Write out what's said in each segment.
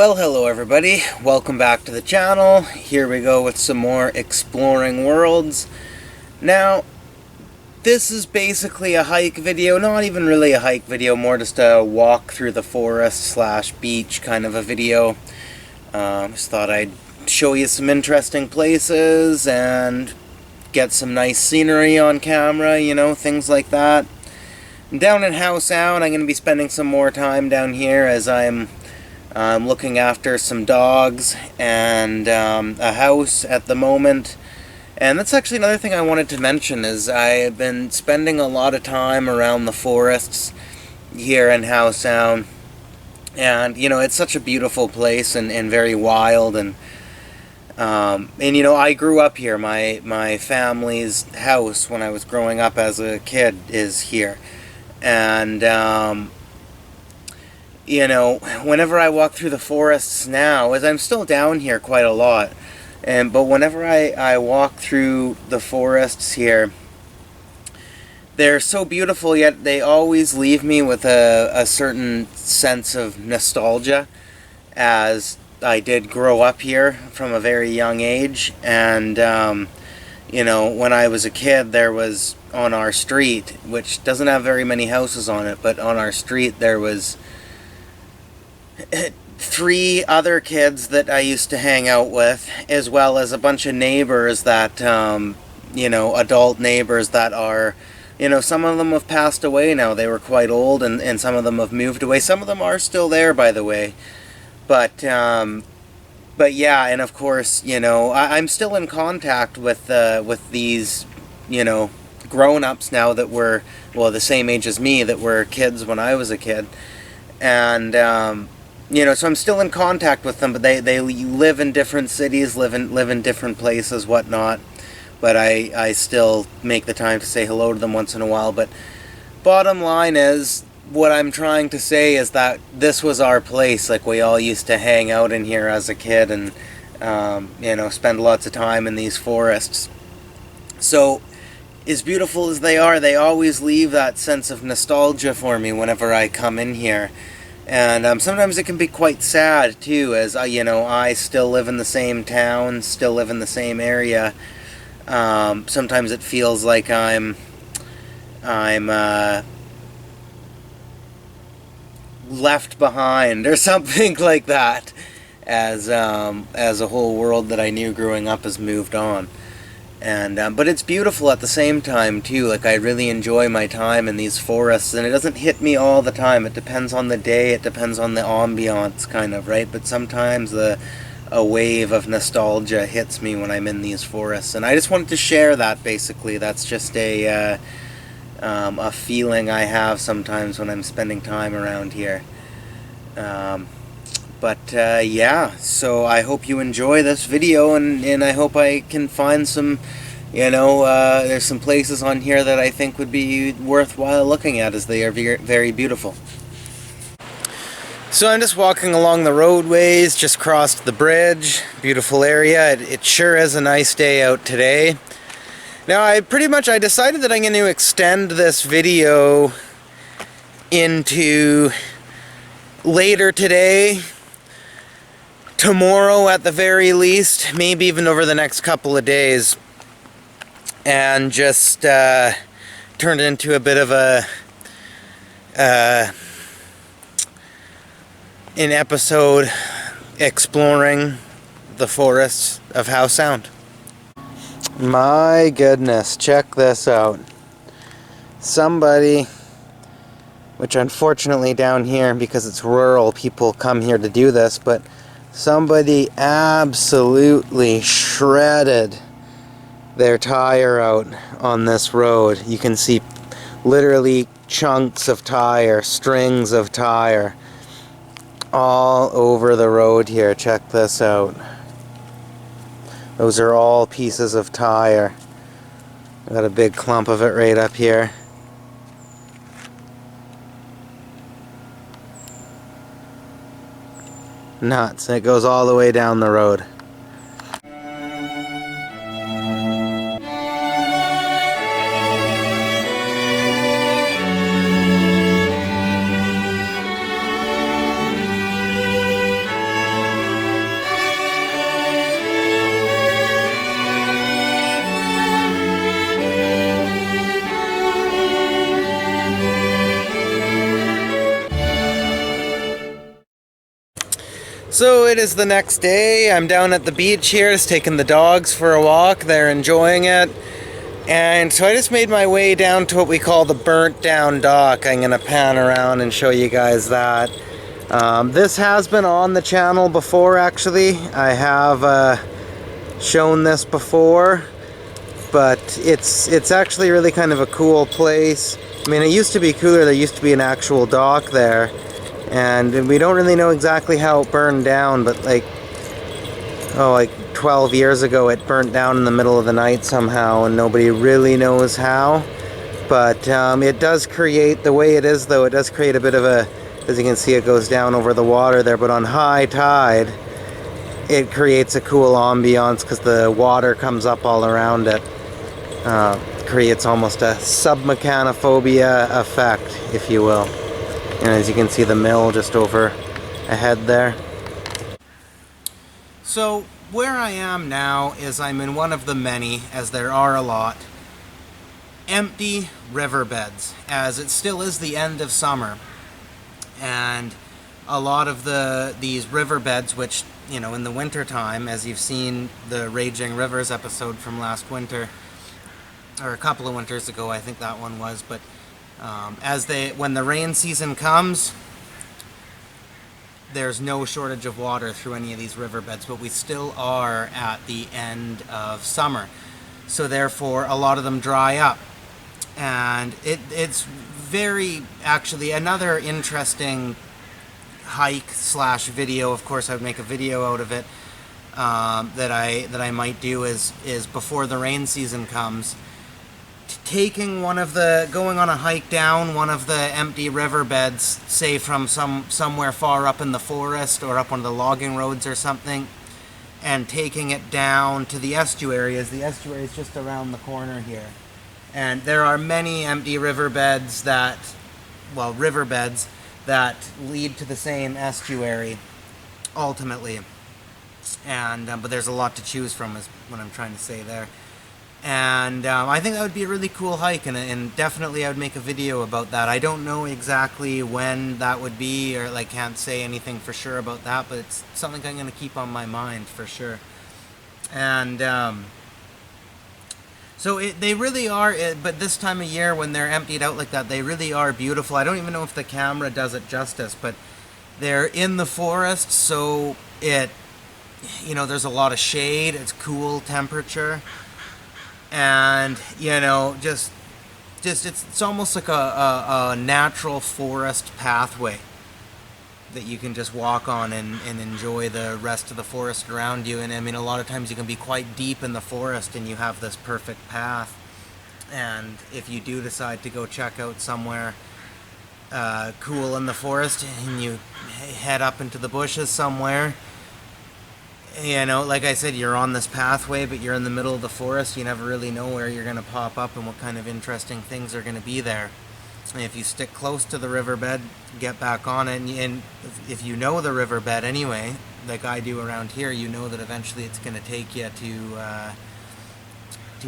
Well, hello everybody, welcome back to the channel. Here we go with some more exploring worlds. Now, this is basically a hike video, not even really a hike video, more just a walk through the forest slash beach kind of a video. Just thought I'd show you some interesting places and get some nice scenery on camera, you know, things like that. Down in Howe Sound, I'm going to be spending some more time down here as I'm looking after some dogs and a house at the moment. And that's actually another thing I wanted to mention is I've been spending a lot of time around the forests here in Howe Sound. And, you know, it's such a beautiful place and very wild. And you know, I grew up here. My family's house when I was growing up as a kid is here. And, you know, whenever I walk through the forests now, as I'm still down here quite a lot, but whenever I walk through the forests here, they're so beautiful, yet they always leave me with a certain sense of nostalgia, as I did grow up here from a very young age. And, you know, when I was a kid, there was, on our street, which doesn't have very many houses on it, but on our street there was 3 other kids that I used to hang out with, as well as a bunch of neighbors that, you know, adult neighbors that are, you know, some of them have passed away now. They were quite old, and some of them have moved away. Some of them are still there, by the way. But yeah, and of course, you know, I'm still in contact with these, you know, grown-ups now that were, well, the same age as me, that were kids when I was a kid. And, you know, so I'm still in contact with them, but they live in different cities, live in different places, whatnot. But I still make the time to say hello to them once in a while. But bottom line is, what I'm trying to say is that this was our place. Like, we all used to hang out in here as a kid and, you know, spend lots of time in these forests. So, as beautiful as they are, they always leave that sense of nostalgia for me whenever I come in here. And sometimes it can be quite sad too, as you know, I still live in the same town, still live in the same area. Sometimes it feels like I'm left behind or something like that, as a whole world that I knew growing up has moved on. And but it's beautiful at the same time too. Like, I really enjoy my time in these forests, and it doesn't hit me all the time. It depends on the day, it depends on the ambiance, kind of, right? But sometimes a wave of nostalgia hits me when I'm in these forests, and I just wanted to share that. Basically, that's just a feeling I have sometimes when I'm spending time around here. Yeah, so I hope you enjoy this video, and I hope I can find some, you know, there's some places on here that I think would be worthwhile looking at, as they are very beautiful. So I'm just walking along the roadways, just crossed the bridge. Beautiful area. It sure is a nice day out today. Now, I decided that I'm going to extend this video into later today, tomorrow at the very least, maybe even over the next couple of days, and just turn it into a bit of an episode exploring the forests of Howe Sound. My goodness, check this out. Somebody, which unfortunately down here, because it's rural, people come here to do this, but somebody absolutely shredded their tire out on this road. You can see literally chunks of tire, strings of tire, all over the road here. Check this out. Those are all pieces of tire. Got a big clump of it right up here. Nuts. It goes all the way down the road. So it is the next day. I'm down at the beach here, just taking the dogs for a walk. They're enjoying it. And so I just made my way down to what we call the burnt down dock. I'm going to pan around and show you guys that. This has been on the channel before, actually. I have shown this before, but it's actually really kind of a cool place. I mean, it used to be cooler. There used to be an actual dock there. And we don't really know exactly how it burned down, but like 12 years ago it burnt down in the middle of the night somehow, and nobody really knows how. But it does create, the way it is though, it does create a bit of a, as you can see, it goes down over the water there, but on high tide it creates a cool ambiance because the water comes up all around it. Creates almost a submechanophobia effect, if you will. And as you can see, the mill just over ahead there. So where I am now is I'm in one of the many, as there are a lot, empty riverbeds, as it still is the end of summer. And a lot of these riverbeds, which, you know, in the winter time, as you've seen the Raging Rivers episode from last winter, or a couple of winters ago, I think that one was, but when the rain season comes, there's no shortage of water through any of these riverbeds, but we still are at the end of summer. So therefore, a lot of them dry up. And it's very, actually, another interesting hike slash video, of course I would make a video out of it, that I might do is before the rain season comes, going on a hike down one of the empty riverbeds, say from somewhere far up in the forest or up one of the logging roads or something, and taking it down to the estuary, as the estuary is just around the corner here. And there are many empty riverbeds that lead to the same estuary ultimately. And but there's a lot to choose from, is what I'm trying to say there. And I think that would be a really cool hike, and definitely I would make a video about that. I don't know exactly when that would be, or like can't say anything for sure about that, but it's something I'm going to keep on my mind for sure. And so they really are, but this time of year when they're emptied out like that, they really are beautiful. I don't even know if the camera does it justice, but they're in the forest, so there's a lot of shade, it's cool temperature. And it's almost like a natural forest pathway that you can just walk on and enjoy the rest of the forest around you. And I mean, a lot of times you can be quite deep in the forest and you have this perfect path. And if you do decide to go check out somewhere cool in the forest, and you head up into the bushes somewhere, like I said, you're on this pathway, but you're in the middle of the forest. You never really know where you're going to pop up and what kind of interesting things are going to be there. And if you stick close to the riverbed, get back on it, and if you know the riverbed anyway, like I do around here, you know that eventually it's going to take you to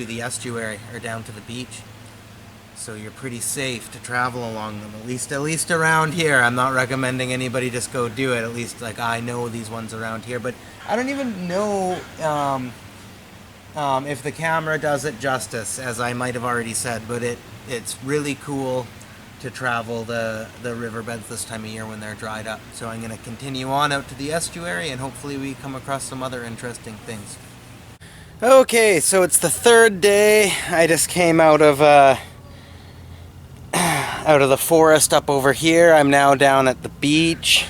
the estuary or down to the beach. So you're pretty safe to travel along them, at least around here. I'm not recommending anybody just go do it. At least, like, I know these ones around here, but I don't even know if the camera does it justice, as I might have already said, but it's really cool to travel the riverbeds this time of year when they're dried up. So I'm going to continue on out to the estuary, and hopefully we come across some other interesting things. Okay, so it's the third day. I just came out of the forest up over here. I'm now down at the beach.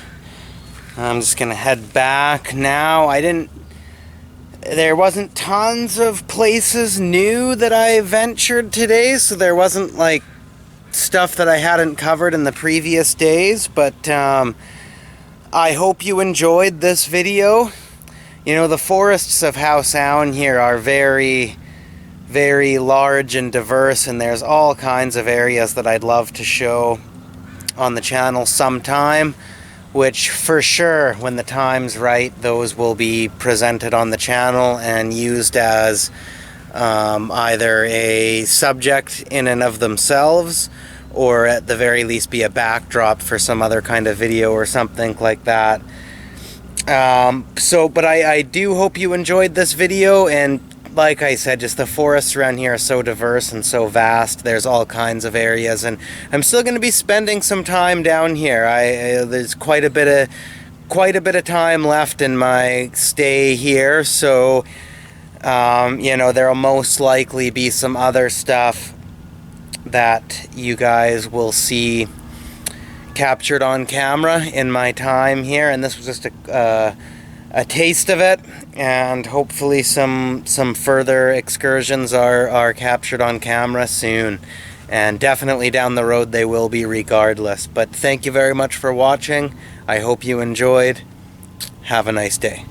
I'm just gonna head back now. There wasn't tons of places new that I ventured today, so there wasn't like stuff that I hadn't covered in the previous days, but I hope you enjoyed this video. The forests of Howe Sound here are very, very large and diverse, and there's all kinds of areas that I'd love to show on the channel sometime, which for sure, when the time's right, those will be presented on the channel and used as either a subject in and of themselves, or at the very least be a backdrop for some other kind of video or something like that. But I do hope you enjoyed this video, and like I said, just the forests around here are so diverse and so vast. There's all kinds of areas, and I'm still going to be spending some time down here. There's quite a bit of time left in my stay here, so you know, there'll most likely be some other stuff that you guys will see captured on camera in my time here, and this was just a taste of it, and hopefully some further excursions are captured on camera soon, and definitely down the road they will be regardless. But thank you very much for watching. I hope you enjoyed. Have a nice day.